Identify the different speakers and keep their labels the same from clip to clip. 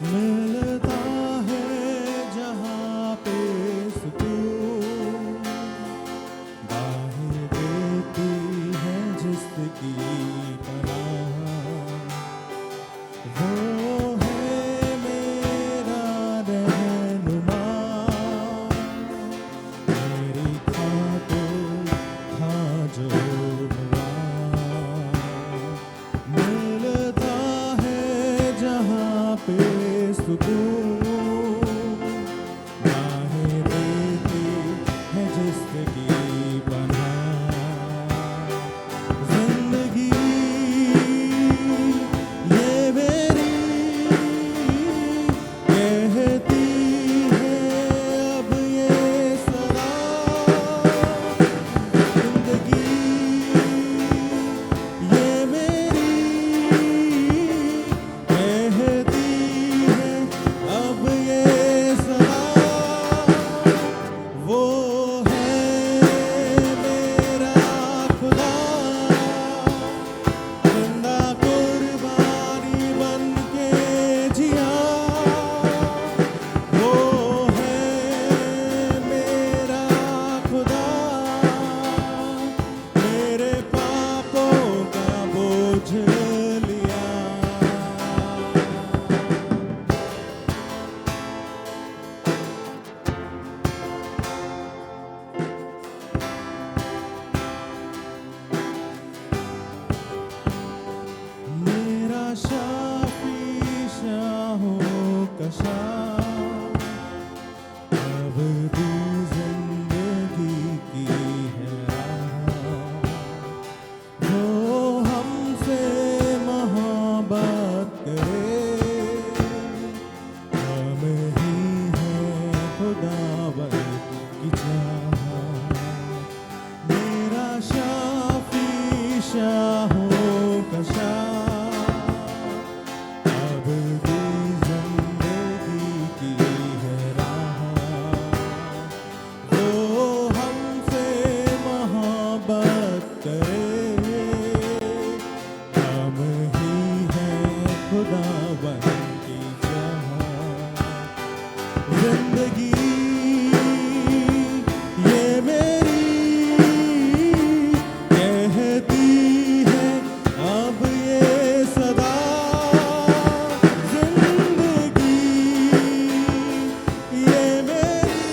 Speaker 1: मिलता है जहाँ पे सुकून, बाहें देती है जिसकी पनाह, वो है मेरा रहनुमा, मेरी खातिर था जो हुआ। मिलता है जहाँ पे सुकून, बाहें देती है जिसकी पनाह, जिंदगी ये मेरी कहती है अब ये सदा, जिंदगी ये मेरी कहती है अब ये सदा, वो है मेरा खुदा, जिंदा कुर्बानी बन के जिया, वो है मेरा खुदा, मेरे पापों का बोझ लिया। मेरा शाफी शाहों का शाह, अब भी जिंदगी की है राह, वो हमसे मोहब्बत करे, हम ही है खुदावन की चाह। मेरा शाफी शाहों का शाह, अब भी जिंदगी की है राह, वो हमसे मोहब्बत करे, हम ही हैं खुदावन की चाह। जिंदगी ये मेरी कहती है अब ये सदा, जिंदगी ये मेरी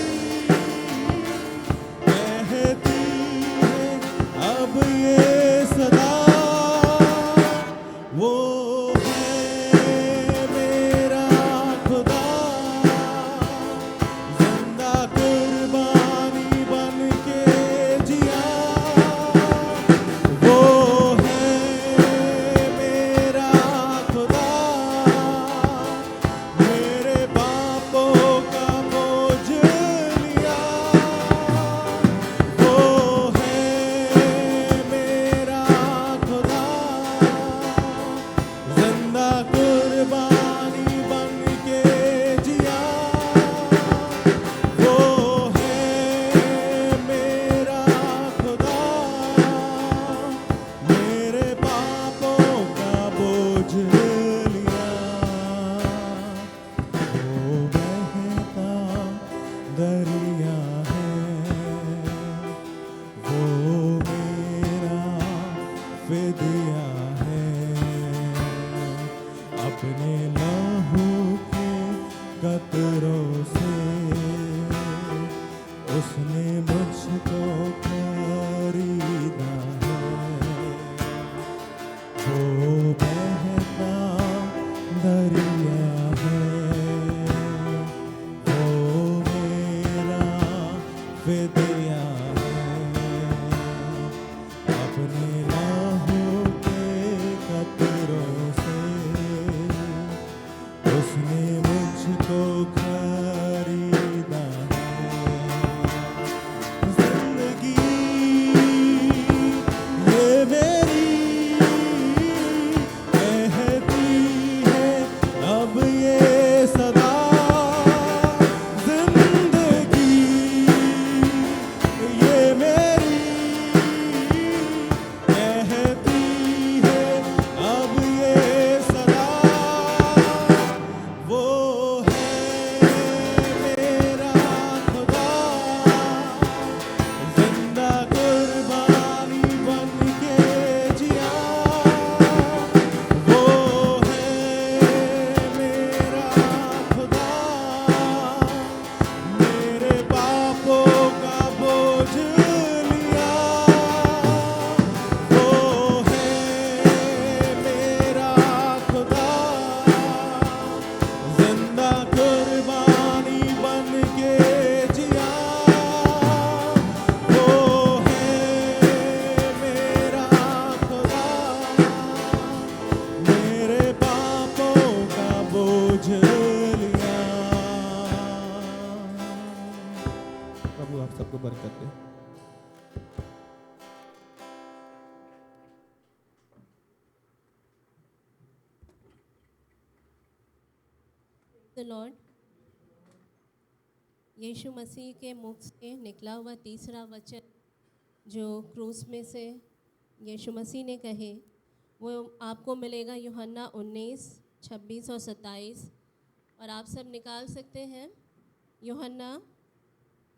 Speaker 1: कहती है अब ये सदा, वो है मेरा खुदा, जिंदा कुर्बानी बन के जिया, वो है मेरा खुदा, मेरे पापों का बोझ लिया, वो है मेरा खुदा, जिंदा कुर्बानी बन के जिया, वो है मेरा खुदा, मेरे पापों का बोझ लिया। वो बहता दरिया है, वो मेरा फिदिया है, अपने लहू के कतरों से उसने मुझको खरीदा है, वो बहता दरिया है, वो मेरा फिदिया है, अपने लहू के कतरों से उसने मुझको खरीदा है। जिंदगी ये मेरी कहती है अब ये सदा, जिंदगी ये मेरी कहती है अब ये सदा, वो बुझ लिया। प्रभु आप सबको बरकत दे।
Speaker 2: The Lord. यीशु मसीह के मुख से निकला हुआ तीसरा वचन जो क्रूस में से यीशु मसीह ने कहे वो आपको मिलेगा यूहन्ना 19, 26 और 27। और आप सब निकाल सकते हैं यूहन्ना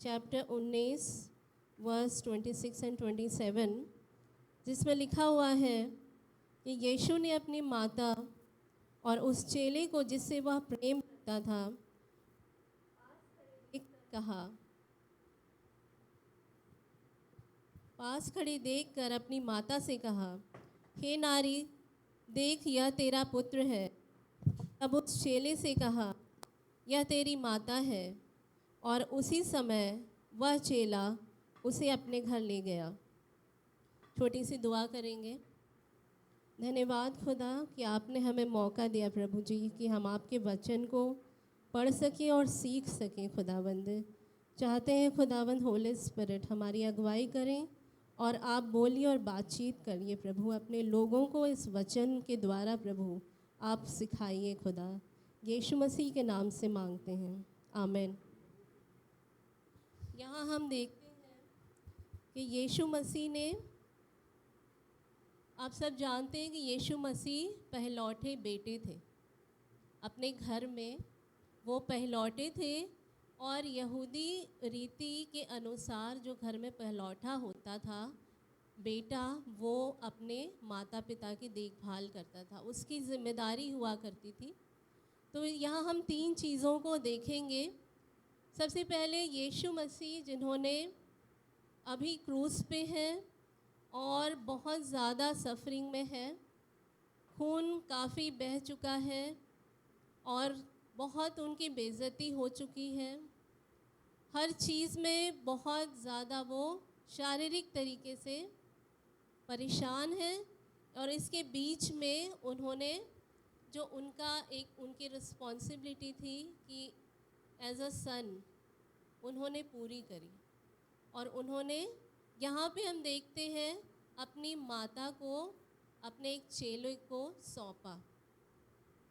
Speaker 2: चैप्टर 19 वर्स 26 एंड 27, जिसमें लिखा हुआ है कि यीशु ने अपनी माता और उस चेले को जिससे वह प्रेम करता था कहा, पास खड़ी देखकर अपनी माता से कहा, हे नारी, देख यह तेरा पुत्र है। तब उस चेले से कहा, यह तेरी माता है। और उसी समय वह चेला उसे अपने घर ले गया। छोटी सी दुआ करेंगे। धन्यवाद खुदा कि आपने हमें मौका दिया प्रभु जी कि हम आपके वचन को पढ़ सकें और सीख सकें। खुदावंद चाहते हैं खुदावंद होली स्पिरिट हमारी अगुवाई करें और आप बोलिए और बातचीत करिए प्रभु। अपने लोगों को इस वचन के द्वारा प्रभु आप सिखाइए खुदा। यीशु मसीह के नाम से मांगते हैं, आमीन। यहाँ हम देखते हैं कि यीशु मसीह ने, आप सब जानते हैं कि यीशु मसीह पहलौठे बेटे थे। अपने घर में वो पहलौठे थे और यहूदी रीति के अनुसार जो घर में पहलौठा होता था बेटा, वो अपने माता पिता की देखभाल करता था, उसकी जिम्मेदारी हुआ करती थी। तो यहाँ हम तीन चीज़ों को देखेंगे। सबसे पहले यीशु मसीह जिन्होंने अभी क्रूस पे हैं और बहुत ज़्यादा सफरिंग में है, खून काफ़ी बह चुका है और बहुत उनकी बेइज्जती हो चुकी है। हर चीज़ में बहुत ज़्यादा वो शारीरिक तरीके से परेशान हैं। और इसके बीच में उन्होंने जो उनकी रिस्पॉन्सिबिलिटी थी कि एज अ सन उन्होंने पूरी करी। और उन्होंने यहाँ पे हम देखते हैं अपनी माता को अपने एक चेले को सौंपा।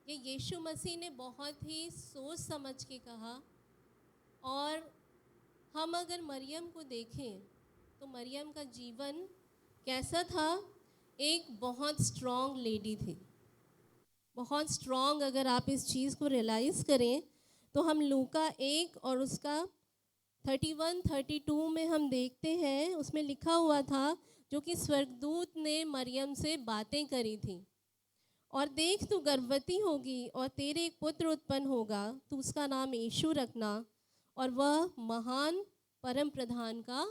Speaker 2: ये यीशु मसीह ने बहुत ही सोच समझ के कहा। और हम अगर मरियम को देखें तो मरियम का जीवन कैसा था? एक बहुत स्ट्रॉन्ग लेडी थी, बहुत स्ट्रॉन्ग। अगर आप इस चीज़ को रियलाइज़ करें तो हम लूका 1 और उसका 31-32 में हम देखते हैं, उसमें लिखा हुआ था जो कि स्वर्गदूत ने मरियम से बातें करी थी। और देख, तू गर्भवती होगी और तेरे एक पुत्र उत्पन्न होगा, तू उसका नाम यीशु रखना, और वह महान परम प्रधान का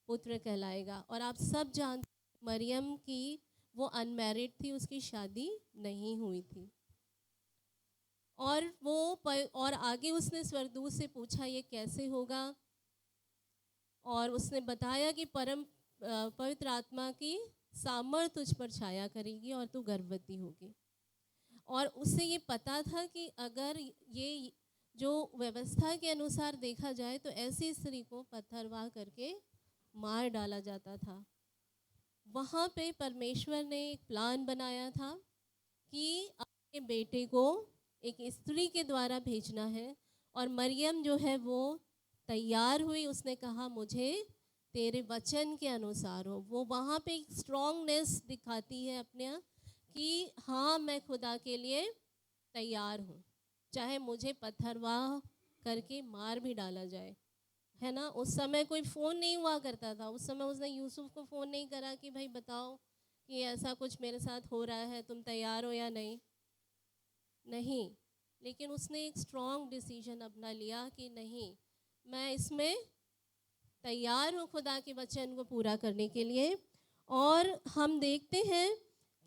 Speaker 2: पुत्र कहलाएगा। और आप सब जानते मरियम की वो अनमैरिड थी, उसकी शादी नहीं हुई थी। और आगे उसने स्वर्गदूत से पूछा ये कैसे होगा, और उसने बताया कि पवित्र आत्मा की सामर्थ तुझ पर छाया करेगी और तू गर्भवती होगी। और उससे ये पता था कि अगर ये जो व्यवस्था के अनुसार देखा जाए तो ऐसी स्त्री को पत्थरवाह करके मार डाला जाता था। वहाँ पे परमेश्वर ने एक प्लान बनाया था कि अपने बेटे को एक स्त्री के द्वारा भेजना है। और मरियम जो है वो तैयार हुई, उसने कहा मुझे तेरे वचन के अनुसार हो। वो वहाँ पे एक स्ट्रॉन्गनेस दिखाती है अपने कि हाँ, मैं खुदा के लिए तैयार हूँ, चाहे मुझे पत्थरवाह करके मार भी डाला जाए, है ना। उस समय कोई फ़ोन नहीं हुआ करता था। उस समय उसने यूसुफ को फ़ोन नहीं करा कि भाई बताओ कि ऐसा कुछ मेरे साथ हो रहा है, तुम तैयार हो या नहीं। लेकिन उसने एक स्ट्रॉन्ग डिसीजन अपना लिया कि नहीं, मैं इसमें तैयार हूँ खुदा के वचन को पूरा करने के लिए। और हम देखते हैं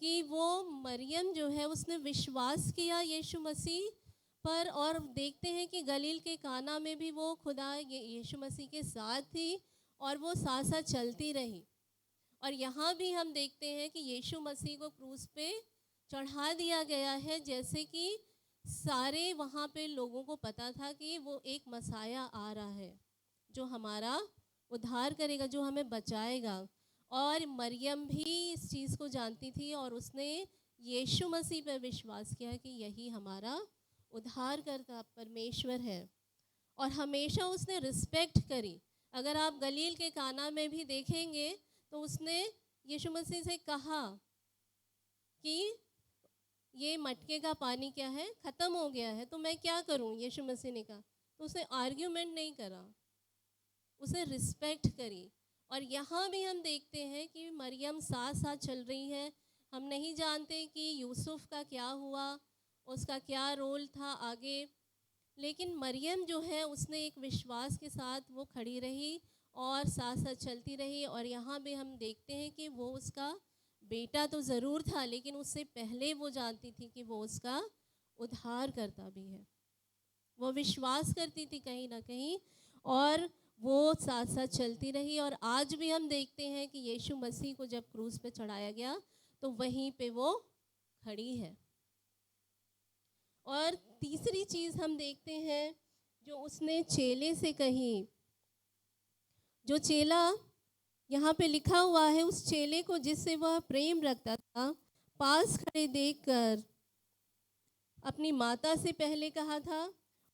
Speaker 2: कि वो मरियम जो है उसने विश्वास किया यीशु मसीह पर। और देखते हैं कि गलील के काना में भी वो खुदा यीशु मसीह के साथ थी और वो साथ साथ चलती रही। और यहाँ भी हम देखते हैं कि यीशु मसीह को क्रूस पे चढ़ा दिया गया है, जैसे कि सारे वहाँ पे लोगों को पता था कि वो एक मसाया आ रहा है जो हमारा उद्धार करेगा, जो हमें बचाएगा। और मरियम भी इस चीज़ को जानती थी और उसने यीशु मसीह पर विश्वास किया कि यही हमारा उद्धारकर्ता परमेश्वर है। और हमेशा उसने रिस्पेक्ट करी। अगर आप गलील के काना में भी देखेंगे तो उसने यीशु मसीह से कहा कि ये मटके का पानी क्या है, ख़त्म हो गया है, तो मैं क्या करूं। यीशु मसीह ने कहा, तो उसने आर्ग्यूमेंट नहीं करा, उसे रिस्पेक्ट करी। और यहाँ भी हम देखते हैं कि मरियम साथ साथ चल रही है। हम नहीं जानते कि यूसुफ का क्या हुआ, उसका क्या रोल था आगे, लेकिन मरियम जो है उसने एक विश्वास के साथ वो खड़ी रही और साथ साथ चलती रही। और यहाँ भी हम देखते हैं कि वो उसका बेटा तो ज़रूर था, लेकिन उससे पहले वो जानती थी कि वो उसका उद्धार करता भी है। वो विश्वास करती थी कहीं ना कहीं, और वो साथ साथ चलती रही। और आज भी हम देखते हैं कि यीशु मसीह को जब क्रूस पे चढ़ाया गया तो वहीं पे वो खड़ी है। और तीसरी चीज़ हम देखते हैं जो उसने चेले से कही, जो चेला यहाँ पे लिखा हुआ है, उस चेले को जिससे वह प्रेम रखता था, पास खड़े देखकर अपनी माता से पहले कहा था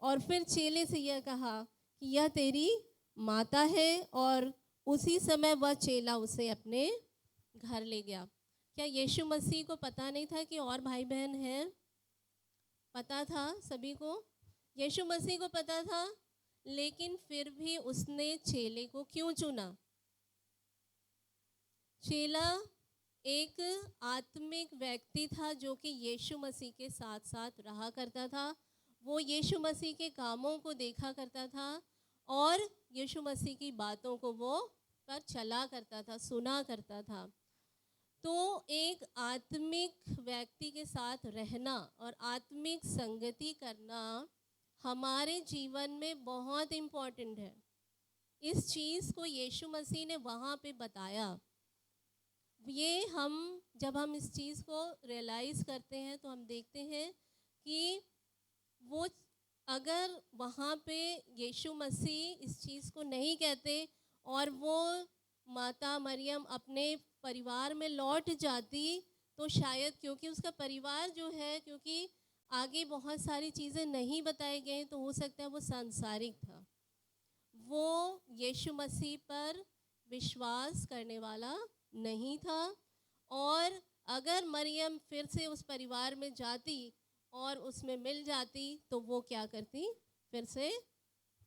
Speaker 2: और फिर चेले से यह कहा कि यह तेरी माता है। और उसी समय वह चेला उसे अपने घर ले गया। क्या यीशु मसीह को पता नहीं था कि और भाई बहन हैं? पता था सभी को, यीशु मसीह को पता था, लेकिन फिर भी उसने चेले को क्यों चुना? चेला एक आत्मिक व्यक्ति था जो कि यीशु मसीह के साथ साथ रहा करता था। वो यीशु मसीह के कामों को देखा करता था और यीशु मसीह की बातों को वो पर चला करता था, सुना करता था। तो एक आत्मिक व्यक्ति के साथ रहना और आत्मिक संगति करना हमारे जीवन में बहुत इम्पोर्टेंट है। इस चीज़ को यीशु मसीह ने वहाँ पे बताया। ये जब हम इस चीज़ को रियलाइज़ करते हैं तो हम देखते हैं कि वो अगर वहाँ पे यीशु मसीह इस चीज़ को नहीं कहते और वो माता मरियम अपने परिवार में लौट जाती, तो शायद, क्योंकि उसका परिवार जो है, क्योंकि आगे बहुत सारी चीज़ें नहीं बताई गई, तो हो सकता है वो सांसारिक था, वो यीशु मसीह पर विश्वास करने वाला नहीं था। और अगर मरियम फिर से उस परिवार में जाती और उसमें मिल जाती तो वो क्या करती, फिर से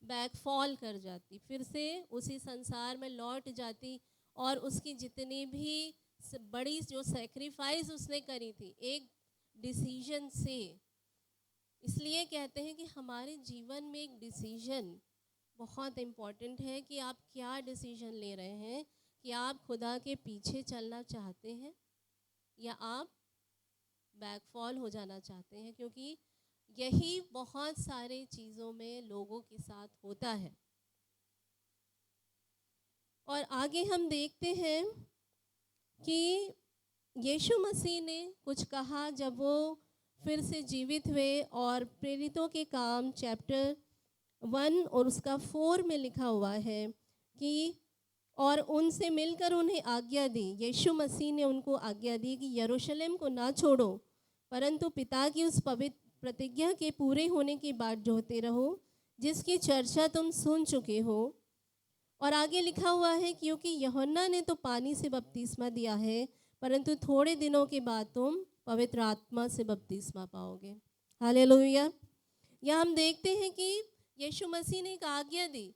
Speaker 2: बैकफॉल कर जाती, फिर से उसी संसार में लौट जाती और उसकी जितनी भी बड़ी जो सैक्रिफाइस उसने करी थी एक डिसीजन से। इसलिए कहते हैं कि हमारे जीवन में एक डिसीजन बहुत इम्पॉर्टेंट है कि आप क्या डिसीजन ले रहे हैं, कि आप खुदा के पीछे चलना चाहते हैं या आप बैकफॉल हो जाना चाहते हैं, क्योंकि यही बहुत सारे चीज़ों में लोगों के साथ होता है। और आगे हम देखते हैं कि यीशु मसीह ने कुछ कहा जब वो फिर से जीवित हुए, और प्रेरितों के काम चैप्टर 1 और उसका 4 में लिखा हुआ है कि और उनसे मिलकर उन्हें आज्ञा दी, यीशु मसीह ने उनको आज्ञा दी कि यरूशलेम को ना छोड़ो, परंतु पिता की उस पवित्र प्रतिज्ञा के पूरे होने की बाट जोहते रहो जिसकी चर्चा तुम सुन चुके हो। और आगे लिखा हुआ है, क्योंकि यूहन्ना ने तो पानी से बपतिस्मा दिया है, परंतु थोड़े दिनों के बाद तुम पवित्र आत्मा से बपतिस्मा पाओगे। हालेलुया। यहाँ हम देखते हैं कि यीशु मसीह ने एक आज्ञा दी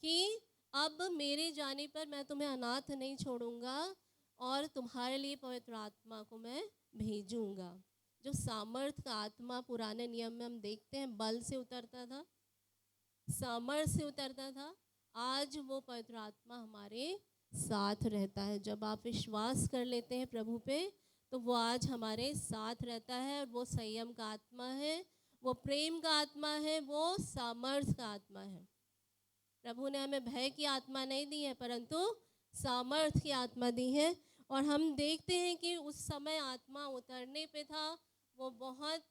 Speaker 2: कि अब मेरे जाने पर मैं तुम्हें अनाथ नहीं छोड़ूंगा और तुम्हारे लिए पवित्र आत्मा को मैं भेजूंगा। जो सामर्थ का आत्मा पुराने नियम में हम देखते हैं बल से उतरता था, सामर्थ से उतरता था, आज वो पवित्र आत्मा हमारे साथ रहता है। जब आप विश्वास कर लेते हैं प्रभु पे, तो वो आज हमारे साथ रहता है। और वो संयम का आत्मा है, वो प्रेम का आत्मा है, वो सामर्थ का आत्मा है। प्रभु ने हमें भय की आत्मा नहीं दी है, परंतु सामर्थ की आत्मा दी है। और हम देखते हैं कि उस समय आत्मा उतरने पे था, वो बहुत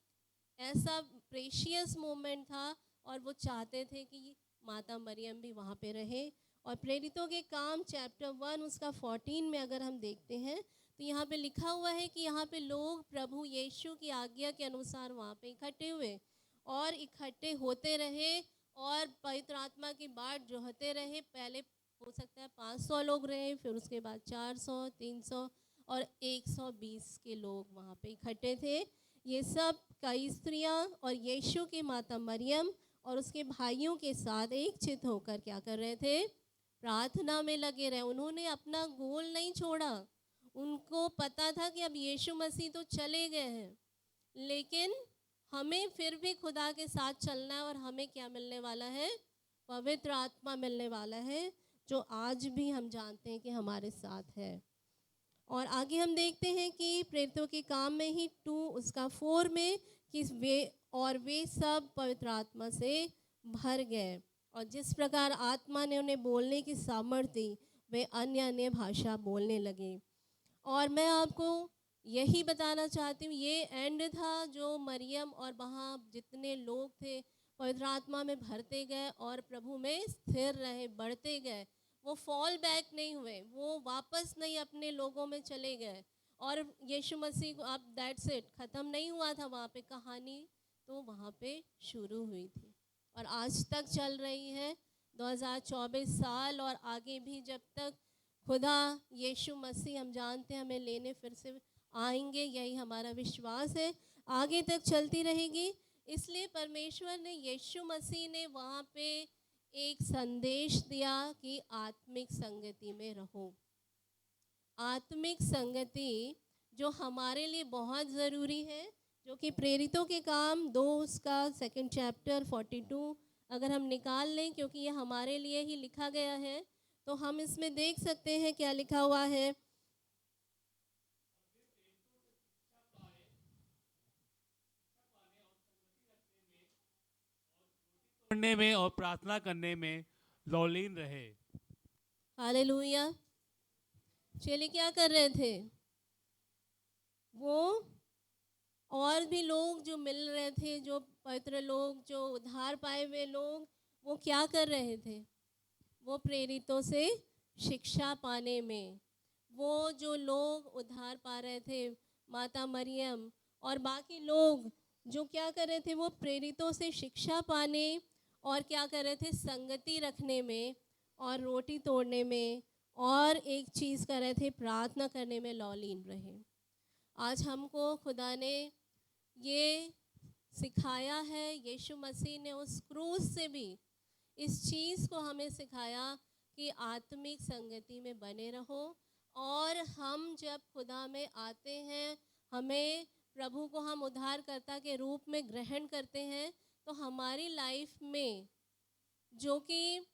Speaker 2: ऐसा प्रेशियस मोमेंट था और वो चाहते थे कि माता मरियम भी वहाँ पे रहे। और प्रेरितों के काम चैप्टर 1 उसका 14 में अगर हम देखते हैं तो यहाँ पे लिखा हुआ है कि यहाँ पे लोग प्रभु यीशु की आज्ञा के अनुसार वहाँ पे इकट्ठे हुए और इकट्ठे होते रहे और पवित्र आत्मा की बाट जोहते रहे। पहले हो सकता है 500 लोग रहे, फिर उसके बाद 400, 300 और 120 के लोग वहाँ पे इकट्ठे थे। ये सब कई स्त्रियाँ और यीशु की माता मरियम और उसके भाइयों के साथ एक चित होकर क्या कर रहे थे? प्रार्थना में लगे रहे। उन्होंने अपना गोल नहीं छोड़ा। उनको पता था कि अब यीशु मसीह तो चले गए हैं, लेकिन हमें फिर भी खुदा के साथ चलना है और हमें क्या मिलने वाला है? पवित्र आत्मा मिलने वाला है, जो आज भी हम जानते हैं कि हमारे साथ है। और आगे हम देखते हैं कि प्रेरितों के काम में ही 2 उसका 4 में कि वे सब पवित्र आत्मा से भर गए और जिस प्रकार आत्मा ने उन्हें बोलने की सामर्थ्य दी, वे अन्य अन्य भाषा बोलने लगे। और मैं आपको यही बताना चाहती हूँ, ये एंड था जो मरियम और वहाँ जितने लोग थे पवित्र आत्मा में भरते गए और प्रभु में स्थिर रहे, बढ़ते गए। वो फॉल बैक नहीं हुए, वो वापस नहीं अपने लोगों में चले गए। और यीशु मसीह को अब दैट्स इट, ख़त्म नहीं हुआ था वहाँ पे कहानी, तो वहाँ पे शुरू हुई थी और आज तक चल रही है। 2024 साल और आगे भी जब तक खुदा यीशु मसीह हम जानते हैं हमें लेने फिर से आएंगे, यही हमारा विश्वास है, आगे तक चलती रहेगी। इसलिए परमेश्वर ने यीशु मसीह ने वहाँ पे एक संदेश दिया कि आत्मिक संगति में रहो। आत्मिक संगति जो हमारे लिए बहुत ज़रूरी है, जो कि प्रेरितों के काम 2 उसका 2 चैप्टर 42 अगर हम निकाल लें, क्योंकि ये हमारे लिए ही लिखा गया है, तो हम इसमें देख सकते हैं क्या लिखा हुआ है।
Speaker 3: पढ़ने में और प्रार्थना करने में लौलीन रहे।
Speaker 2: हालेलुया। चेले क्या कर रहे थे? वो और भी लोग जो मिल रहे थे, जो पवित्र लोग, जो उद्धार पाए हुए लोग, वो क्या कर रहे थे? वो प्रेरितों से शिक्षा पाने में, वो जो लोग उद्धार पा रहे थे, माता मरियम और बाकी लोग जो क्या कर रहे थे, वो प्रेरितों से शिक्षा पाने और क्या कर रहे थे? संगति रखने में और रोटी तोड़ने में और एक चीज़ कर रहे थे, प्रार्थना करने में लौलीन रहे। आज हमको खुदा ने ये सिखाया है, यीशु मसीह ने उस क्रूस से भी इस चीज़ को हमें सिखाया कि आत्मिक संगति में बने रहो। और हम जब खुदा में आते हैं, हमें प्रभु को हम उद्धारकर्ता के रूप में ग्रहण करते हैं, तो हमारी लाइफ में जो कि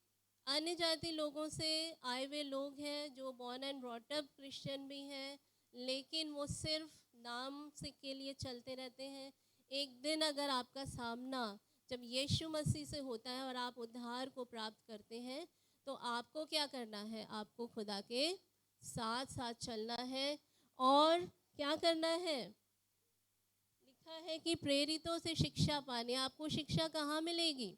Speaker 2: अन्य जाति लोगों से आए हुए लोग हैं, जो born and brought up Christian भी हैं, लेकिन वो सिर्फ नाम से के लिए चलते रहते हैं। एक दिन अगर आपका सामना जब यीशु मसीह से होता है और आप उद्धार को प्राप्त करते हैं, तो आपको क्या करना है? आपको खुदा के साथ साथ चलना है और क्या करना है? लिखा है कि प्रेरितों से शिक्षा पाने। आपको शिक्षा कहाँ मिलेगी?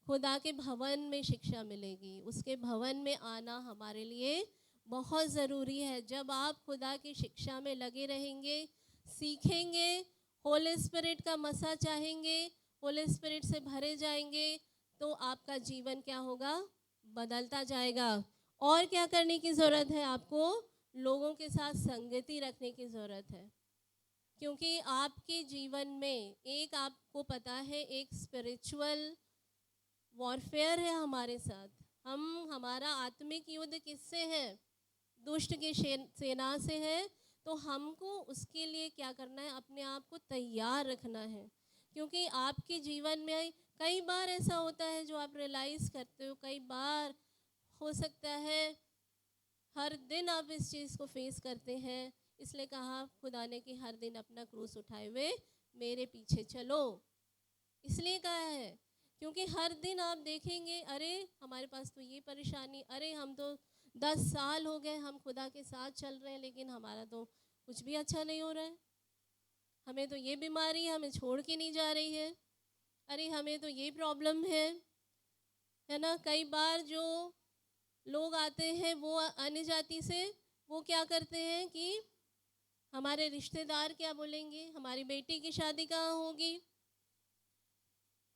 Speaker 2: खुदा के भवन में शिक्षा मिलेगी। उसके भवन में आना हमारे लिए बहुत ज़रूरी है। जब आप खुदा की शिक्षा में लगे रहेंगे, सीखेंगे, होली स्पिरिट का मसा चाहेंगे, होली स्पिरिट से भरे जाएंगे, तो आपका जीवन क्या होगा? बदलता जाएगा। और क्या करने की ज़रूरत है? आपको लोगों के साथ संगति रखने की ज़रूरत है, क्योंकि आपके जीवन में एक, आपको पता है, एक स्पिरिचुअल वॉरफेयर है हमारे साथ। हमारा आत्मिक युद्ध किससे है? दुष्ट की सेना से है। तो हमको उसके लिए क्या करना है? अपने आप को तैयार रखना है, क्योंकि आपके जीवन में कई बार ऐसा होता है जो आप रियलाइज़ करते हो, कई बार हो सकता है हर दिन आप इस चीज़ को फेस करते हैं। इसलिए कहा खुदा ने कि हर दिन अपना क्रूस उठाए हुए मेरे पीछे चलो। इसलिए कहा है क्योंकि हर दिन आप देखेंगे, अरे हमारे पास तो ये परेशानी, अरे हम तो 10 साल हो गए हम खुदा के साथ चल रहे हैं, लेकिन हमारा तो कुछ भी अच्छा नहीं हो रहा है। हमें तो ये बीमारी है, हमें छोड़ के नहीं जा रही है, अरे हमें तो ये प्रॉब्लम है ना। कई बार जो लोग आते हैं वो अन्य जाति से, वो क्या करते हैं कि हमारे रिश्तेदार क्या बोलेंगे, हमारी बेटी की शादी कहाँ होगी,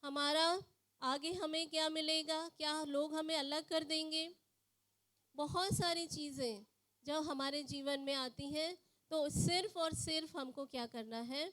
Speaker 2: हमारा आगे हमें क्या मिलेगा, क्या लोग हमें अलग कर देंगे। बहुत सारी चीज़ें जब हमारे जीवन में आती हैं तो सिर्फ़ और सिर्फ हमको क्या करना है,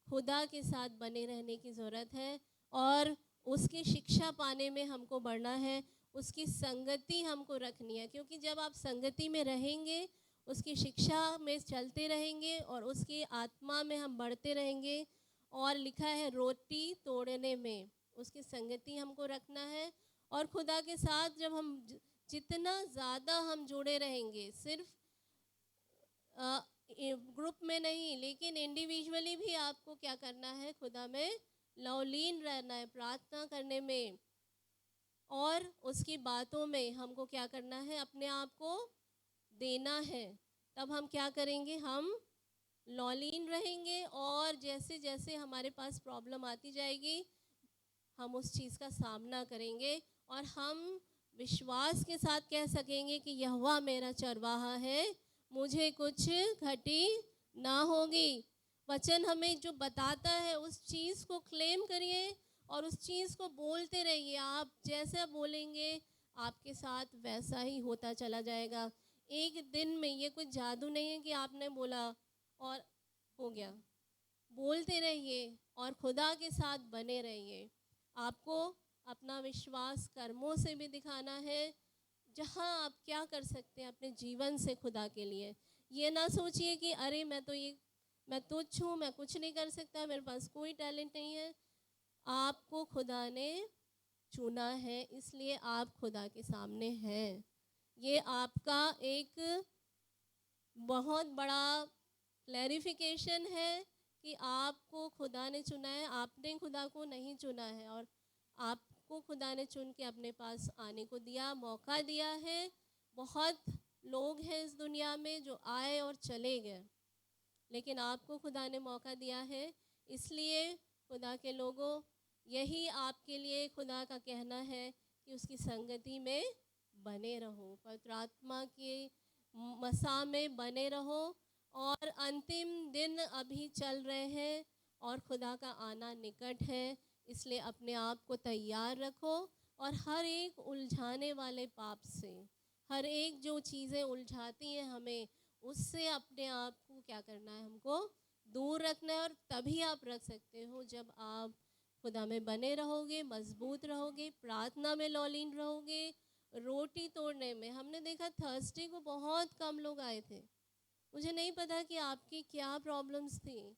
Speaker 2: खुदा के साथ बने रहने की ज़रूरत है और उसकी शिक्षा पाने में हमको बढ़ना है, उसकी संगति हमको रखनी है। क्योंकि जब आप संगति में रहेंगे, उसकी शिक्षा में चलते रहेंगे और उसकी आत्मा में हम बढ़ते रहेंगे। और लिखा है रोटी तोड़ने में उसकी संगति हमको रखना है। और खुदा के साथ जब हम जितना ज़्यादा हम जुड़े रहेंगे, सिर्फ ग्रुप में नहीं लेकिन इंडिविजुअली भी आपको क्या करना है, खुदा में लवलीन रहना है, प्रार्थना करने में और उसकी बातों में हमको क्या करना है, अपने आप को देना है। तब हम क्या करेंगे, हम लवलीन रहेंगे और जैसे जैसे हमारे पास प्रॉब्लम आती जाएगी हम उस चीज़ का सामना करेंगे और हम विश्वास के साथ कह सकेंगे कि यहोवा मेरा चरवाहा है, मुझे कुछ घटी ना होगी। वचन हमें जो बताता है उस चीज़ को क्लेम करिए और उस चीज़ को बोलते रहिए। आप जैसा बोलेंगे आपके साथ वैसा ही होता चला जाएगा। एक दिन में ये कुछ जादू नहीं है कि आपने बोला और हो गया। बोलते रहिए और खुदा के साथ बने रहिए। आपको अपना विश्वास कर्मों से भी दिखाना है, जहाँ आप क्या कर सकते हैं अपने जीवन से खुदा के लिए। ये ना सोचिए कि अरे मैं तुच्छ हूँ, मैं कुछ नहीं कर सकता, मेरे पास कोई टैलेंट नहीं है। आपको खुदा ने चुना है, इसलिए आप खुदा के सामने हैं। ये आपका एक बहुत बड़ा क्लैरिफिकेशन है कि आपको खुदा ने चुना है, आपने खुदा को नहीं चुना है। और आपको खुदा ने चुन के अपने पास आने को दिया, मौका दिया है। बहुत लोग हैं इस दुनिया में जो आए और चले गए, लेकिन आपको खुदा ने मौका दिया है। इसलिए खुदा के लोगों, यही आपके लिए खुदा का कहना है कि उसकी संगति में बने रहो, पवित्र आत्मा के मसा में बने रहो। और अंतिम दिन अभी चल रहे हैं और खुदा का आना निकट है, इसलिए अपने आप को तैयार रखो और हर एक उलझाने वाले पाप से, हर एक जो चीज़ें उलझाती हैं हमें, उससे अपने आप को क्या करना है, हमको दूर रखना है। और तभी आप रख सकते हो जब आप खुदा में बने रहोगे, मजबूत रहोगे, प्रार्थना में लौलीन रहोगे। रोटी तोड़ने में हमने देखा थर्सडे को बहुत कम लोग आए थे। मुझे नहीं पता कि आपकी क्या प्रॉब्लम्स थी,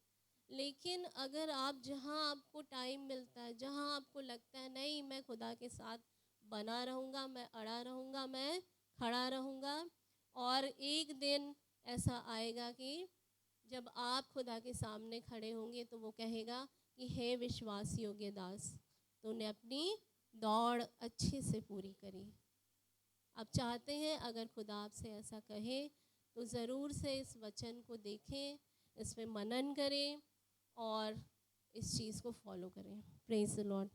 Speaker 2: लेकिन अगर आप जहाँ आपको टाइम मिलता है, जहाँ आपको लगता है नहीं मैं खुदा के साथ बना रहूँगा, मैं अड़ा रहूँगा, मैं खड़ा रहूँगा, और एक दिन ऐसा आएगा कि जब आप खुदा के सामने खड़े होंगे तो वो कहेगा कि हे विश्वास योग्य दास, तूने अपनी दौड़ अच्छे से पूरी करी। आप चाहते हैं अगर खुदा आपसे ऐसा कहे तो ज़रूर से इस वचन को देखें, इस पे मनन करें और इस चीज़ को फॉलो करें। Praise the Lord.